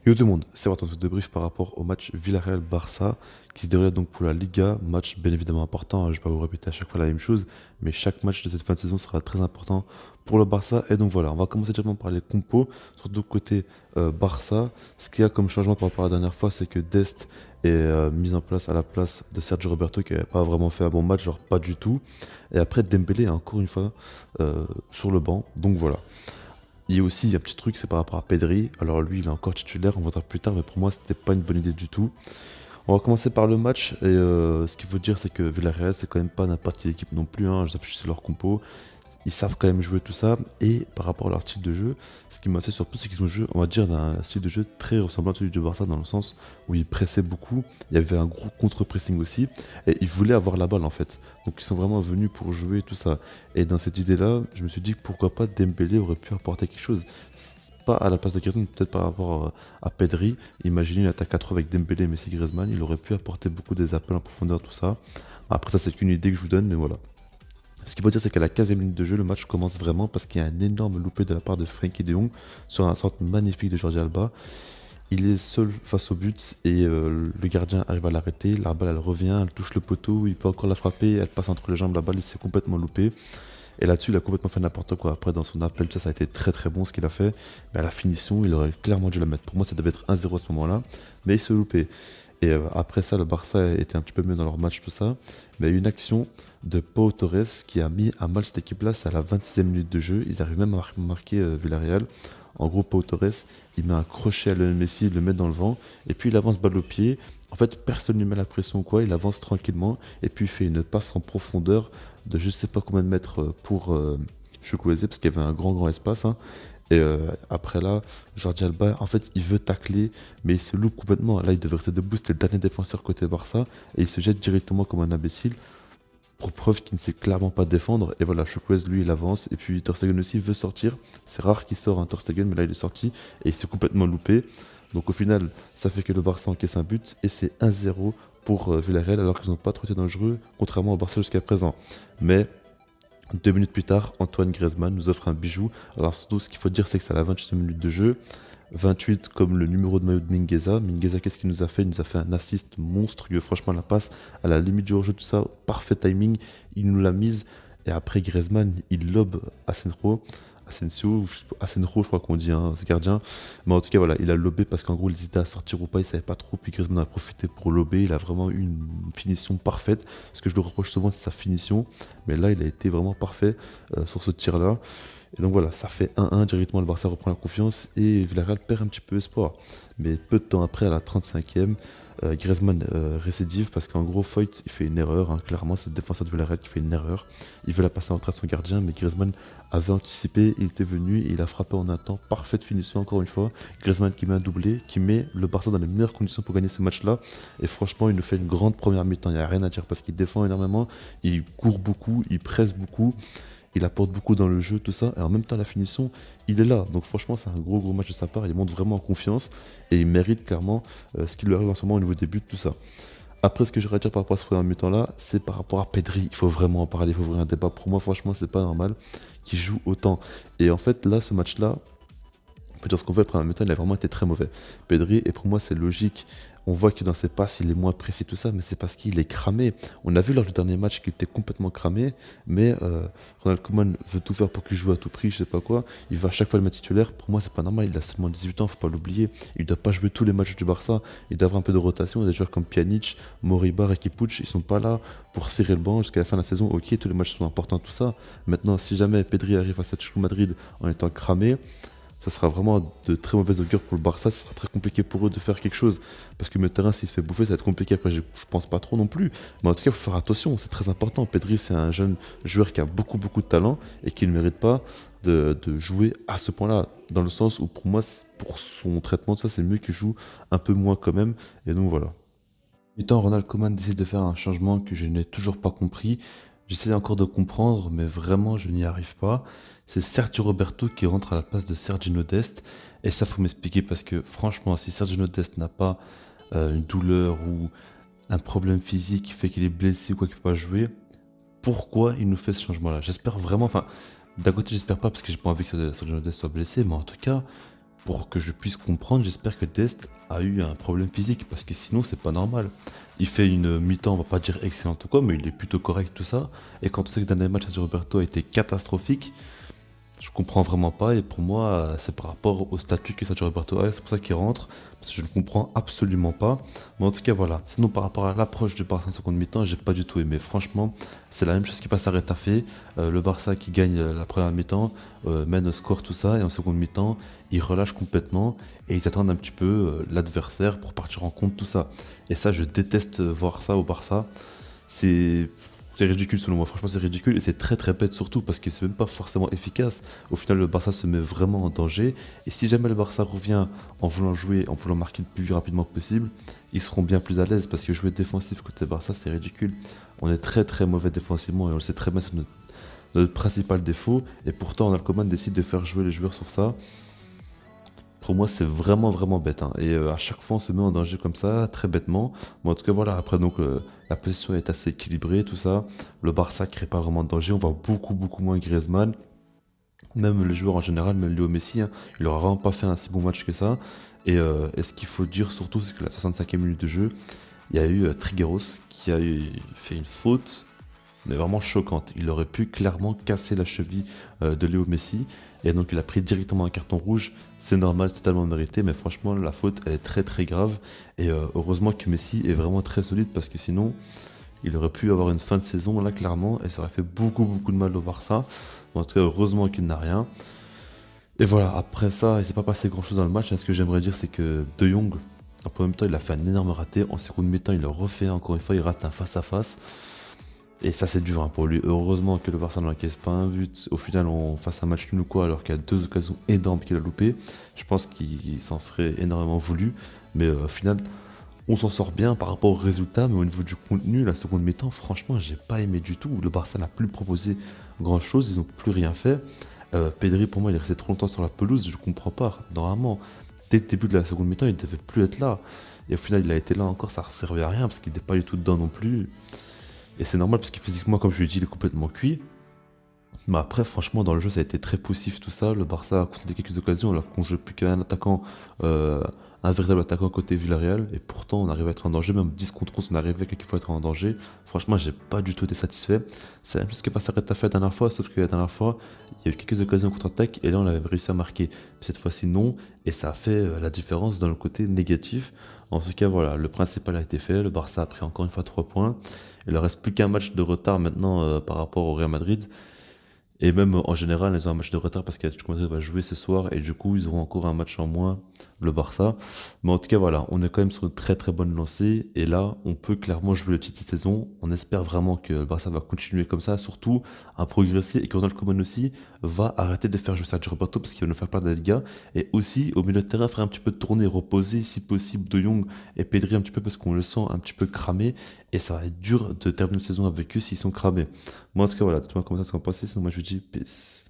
Yo tout le monde, c'est votre débrief par rapport au match Villarreal-Barça qui se déroulait donc pour la Liga, match bien évidemment important, je ne vais pas vous répéter à chaque fois la même chose, mais chaque match de cette fin de saison sera très important pour le Barça. Et donc voilà, on va commencer directement par les compos, surtout côté Barça. Ce qu'il y a comme changement par rapport à la dernière fois, c'est que Dest est mis en place à la place de Sergio Roberto qui n'avait pas vraiment fait un bon match, genre pas du tout. Et après Dembélé est encore une fois sur le banc, donc voilà. Il y a aussi un petit truc, c'est par rapport à Pedri. Alors lui, il est encore titulaire, on verra plus tard, mais pour moi, c'était pas une bonne idée du tout. On va commencer par le match, et ce qu'il faut dire, c'est que Villarreal, c'est quand même pas n'importe quelle équipe non plus, hein. Je affiche leur compo. Ils savent quand même jouer tout ça, et par rapport à leur style de jeu, ce qui m'a assez surpris, c'est qu'ils ont joué, on va dire, d'un style de jeu très ressemblant à celui du Barça, dans le sens où ils pressaient beaucoup, il y avait un gros contre-pressing aussi, et ils voulaient avoir la balle en fait. Donc ils sont vraiment venus pour jouer tout ça. Et dans cette idée-là, je me suis dit que pourquoi pas Dembélé aurait pu apporter quelque chose. Pas à la place de Griezmann, peut-être par rapport à Pedri. Imaginez une attaque à 3 avec Dembélé, Messi, Griezmann, il aurait pu apporter beaucoup des appels en profondeur, tout ça. Après ça, c'est qu'une idée que je vous donne, mais voilà. Ce qu'il faut dire, c'est qu'à la 15e minute de jeu, le match commence vraiment parce qu'il y a un énorme loupé de la part de Frenkie de Jong sur un centre magnifique de Jordi Alba. Il est seul face au but et le gardien arrive à l'arrêter. La balle, elle revient, elle touche le poteau, il peut encore la frapper, elle passe entre les jambes, la balle, il s'est complètement loupé. Et là-dessus, il a complètement fait n'importe quoi. Après, dans son appel, ça a été très très bon ce qu'il a fait. Mais à la finition, il aurait clairement dû la mettre. Pour moi, ça devait être 1-0 à ce moment-là. Mais il s'est loupé. Et après ça, le Barça était un petit peu mieux dans leur match, tout ça. Mais il y a eu une action de Pau Torres qui a mis à mal cette équipe-là. C'est à la 26e minute de jeu. Ils arrivent même à marquer Villarreal. En gros, Pau Torres, il met un crochet à Lionel Messi, il le met dans le vent. Et puis il avance balle au pied. En fait, personne ne lui met la pression ou quoi. Il avance tranquillement. Et puis il fait une passe en profondeur de je sais pas combien de mètres pour Chukwueze, parce qu'il y avait un grand espace, hein. Et après là, Jordi Alba, en fait, il veut tacler, mais il se loupe complètement. Là, il devrait rester debout, c'était le dernier défenseur côté Barça, et il se jette directement comme un imbécile, pour preuve qu'il ne sait clairement pas défendre. Et voilà, Chukwueze, lui, il avance, et puis Ter Stegen aussi veut sortir. C'est rare qu'il sort un Ter Stegen, mais là, il est sorti, et il s'est complètement loupé. Donc au final, ça fait que le Barça encaisse un but, et c'est 1-0 pour Villarreal, alors qu'ils n'ont pas trop été dangereux, contrairement au Barça jusqu'à présent. Mais 2 minutes plus tard, Antoine Griezmann nous offre un bijou. Alors surtout, ce qu'il faut dire, c'est que c'est à la 28e minute de jeu. 28 comme le numéro de maillot de Mingueza. Mingueza, qu'est-ce qu'il nous a fait? Il nous a fait un assist monstrueux. Franchement, la passe à la limite du hors-jeu, tout ça, parfait timing. Il nous l'a mise. Et après, Griezmann, il lobe Asenjo. Asenjo, je crois qu'on dit, hein, ce gardien. Mais en tout cas, voilà, il a lobé parce qu'en gros, il hésitait à sortir ou pas, il savait pas trop. Puis Griezmann a profité pour lober. Il a vraiment eu une finition parfaite. Ce que je le reproche souvent, c'est sa finition. Mais là, il a été vraiment parfait sur ce tir-là. Et donc voilà, ça fait 1-1, directement le Barça reprend la confiance et Villarreal perd un petit peu espoir. Mais peu de temps après, à la 35e, Griezmann récidive parce qu'en gros, Foyt, il fait une erreur, hein. Clairement, c'est le défenseur de Villarreal qui fait une erreur. Il veut la passer en train à son gardien, mais Griezmann avait anticipé, il était venu et il a frappé en un temps. Parfaite finition, encore une fois. Griezmann qui met un doublé, qui met le Barça dans les meilleures conditions pour gagner ce match-là. Et franchement, il nous fait une grande première mi-temps, il n'y a rien à dire parce qu'il défend énormément, il court beaucoup, il presse beaucoup. Il apporte beaucoup dans le jeu, tout ça, et en même temps la finition, il est là. Donc franchement, c'est un gros match de sa part, il montre vraiment en confiance, et il mérite clairement ce qui lui arrive en ce moment au niveau des buts, tout ça. Après, ce que j'aurais à dire par rapport à ce premier mi-temps là, c'est par rapport à Pedri. Il faut vraiment en parler, il faut ouvrir un débat. Pour moi, franchement, c'est pas normal qu'il joue autant. Et en fait, là, ce match-là, on peut dire ce qu'on veut, le premier mi-temps, il a vraiment été très mauvais. Pedri, et pour moi, c'est logique. On voit que dans ses passes, il est moins précis, tout ça, mais c'est parce qu'il est cramé. On a vu lors du dernier match qu'il était complètement cramé, mais Ronald Koeman veut tout faire pour qu'il joue à tout prix, je sais pas quoi. Il va à chaque fois le mettre titulaire. Pour moi, c'est pas normal. Il a seulement 18 ans, faut pas l'oublier. Il doit pas jouer tous les matchs du Barça. Il doit avoir un peu de rotation. Il y a des joueurs comme Pjanic, Moriba, Riqui Puig, ils sont pas là pour serrer le banc jusqu'à la fin de la saison. Ok, tous les matchs sont importants, tout ça. Maintenant, si jamais Pedri arrive face à Atlético Madrid en étant cramé, ça sera vraiment de très mauvais augure pour le Barça. Ça sera très compliqué pour eux de faire quelque chose. Parce que le terrain, s'il se fait bouffer, ça va être compliqué. Après, je pense pas trop non plus. Mais en tout cas, il faut faire attention. C'est très important. Pedri, c'est un jeune joueur qui a beaucoup de talent et qui ne mérite pas de jouer à ce point-là. Dans le sens où, pour moi, pour son traitement, ça, c'est mieux qu'il joue un peu moins quand même. Et donc, voilà. Mi-temps, Ronald Koeman décide de faire un changement que je n'ai toujours pas compris. J'essaie encore de comprendre, mais vraiment, je n'y arrive pas. C'est Sergio Roberto qui rentre à la place de Sergio Dest. Et ça, faut m'expliquer parce que franchement, si Sergio Dest n'a pas une douleur ou un problème physique qui fait qu'il est blessé ou quoi qu'il ne peut pas jouer, pourquoi il nous fait ce changement-là? J'espère vraiment, enfin, d'un côté, j'espère pas parce que j'ai pas envie que Sergio Dest soit blessé, mais en tout cas, pour que je puisse comprendre, j'espère que Dest a eu un problème physique, parce que sinon c'est pas normal. Il fait une mi-temps, on va pas dire excellente ou quoi, mais il est plutôt correct tout ça. Et quand on sait que le dernier match à Roberto a été catastrophique, je comprends vraiment pas. Et pour moi, c'est par rapport au statut que Sergio Roberto a, c'est pour ça qu'il rentre, parce que je ne comprends absolument pas. Mais en tout cas, voilà. Sinon, par rapport à l'approche du Barça en seconde mi-temps, j'ai pas du tout aimé. Franchement, c'est la même chose qui passe à Retafe. Le Barça qui gagne la première mi-temps, mène au score, tout ça, et en seconde mi-temps, ils relâchent complètement et ils attendent un petit peu l'adversaire pour partir en compte, tout ça. Et ça, je déteste voir ça au Barça. C'est c'est ridicule selon moi, franchement c'est ridicule et c'est très très bête surtout parce que c'est même pas forcément efficace. Au final le Barça se met vraiment en danger et si jamais le Barça revient en voulant jouer, en voulant marquer le plus rapidement possible, ils seront bien plus à l'aise parce que jouer défensif côté Barça c'est ridicule. On est très très mauvais défensivement et on le sait très bien, c'est notre principal défaut et pourtant Onalcoman décide de faire jouer les joueurs sur ça. Pour moi, c'est vraiment, vraiment bête, hein. Et à chaque fois, on se met en danger comme ça, très bêtement. Mais en tout cas, voilà. Après, donc, la position est assez équilibrée, tout ça. Le Barça crée pas vraiment de danger. On voit beaucoup, beaucoup moins Griezmann. Même les joueurs en général, même Léo Messi, hein, il aura vraiment pas fait un si bon match que ça. Et ce qu'il faut dire surtout, c'est que la 65e minute de jeu, il y a eu Trigueros qui a fait une faute mais vraiment choquante. Il aurait pu clairement casser la cheville de Léo Messi. Et donc il a pris directement un carton rouge. C'est normal, c'est totalement mérité. Mais franchement, la faute, elle est très très grave. Et heureusement que Messi est vraiment très solide parce que sinon, il aurait pu avoir une fin de saison là clairement. Et ça aurait fait beaucoup beaucoup de mal au Barça. En tout cas, heureusement qu'il n'a rien. Et voilà, après ça, il s'est pas passé grand chose dans le match. Et ce que j'aimerais dire, c'est que De Jong, en premier temps, il a fait un énorme raté. En seconde mi-temps, il le refait encore une fois. Il rate un face-à-face. Et ça c'est dur hein, pour lui. Heureusement que le Barça n'encaisse pas un but. Au final on fasse un match nul ou quoi alors qu'il y a deux occasions énormes qu'il a loupées. Je pense qu'il s'en serait énormément voulu. Mais au final on s'en sort bien par rapport au résultat. Mais au niveau du contenu, la seconde mi-temps, franchement j'ai pas aimé du tout. Le Barça n'a plus proposé grand chose. Ils n'ont plus rien fait. Pedri pour moi il est resté trop longtemps sur la pelouse. Je comprends pas. Normalement dès le début de la seconde mi-temps il devait plus être là. Et au final il a été là encore. Ça ne servait à rien parce qu'il n'était pas du tout dedans non plus. Et c'est normal parce que physiquement, comme je l'ai dit, il est complètement cuit. Mais après, franchement, dans le jeu, ça a été très poussif tout ça. Le Barça a concédé quelques occasions alors qu'on ne joue plus qu'un attaquant, euh, un véritable attaquant côté Villarreal. Et pourtant, on arrive à être en danger. Même 10 contre 11, on arrivait quelquefois à être en danger. Franchement, j'ai pas du tout été satisfait. C'est la même chose que face à Retafe la dernière fois, sauf que la dernière fois, il y a eu quelques occasions contre-attaque et là, on avait réussi à marquer. Cette fois-ci, non. Et ça a fait la différence dans le côté négatif. En tout cas, voilà, le principal a été fait. Le Barça a pris encore une fois 3 points. Il leur reste plus qu'un match de retard maintenant par rapport au Real Madrid. Et même en général, ils ont un match de retard parce qu'Atlético Madrid va jouer ce soir et du coup, ils auront encore un match en moins, le Barça. Mais en tout cas, voilà, on est quand même sur une très très bonne lancée et là, on peut clairement jouer le titre cette saison. On espère vraiment que le Barça va continuer comme ça, surtout à progresser et que Ronald Koeman aussi va arrêter de faire jouer Sergio Roberto parce qu'il va nous faire perdre la Liga et aussi au milieu de terrain faire un petit peu de tournée, reposer si possible De Jong et Pedri un petit peu parce qu'on le sent un petit peu cramé et ça va être dur de terminer la saison avec eux s'ils sont cramés. Moi, en tout cas, voilà, dites-moi comment ça s'est passé, sinon moi je vous dis peace.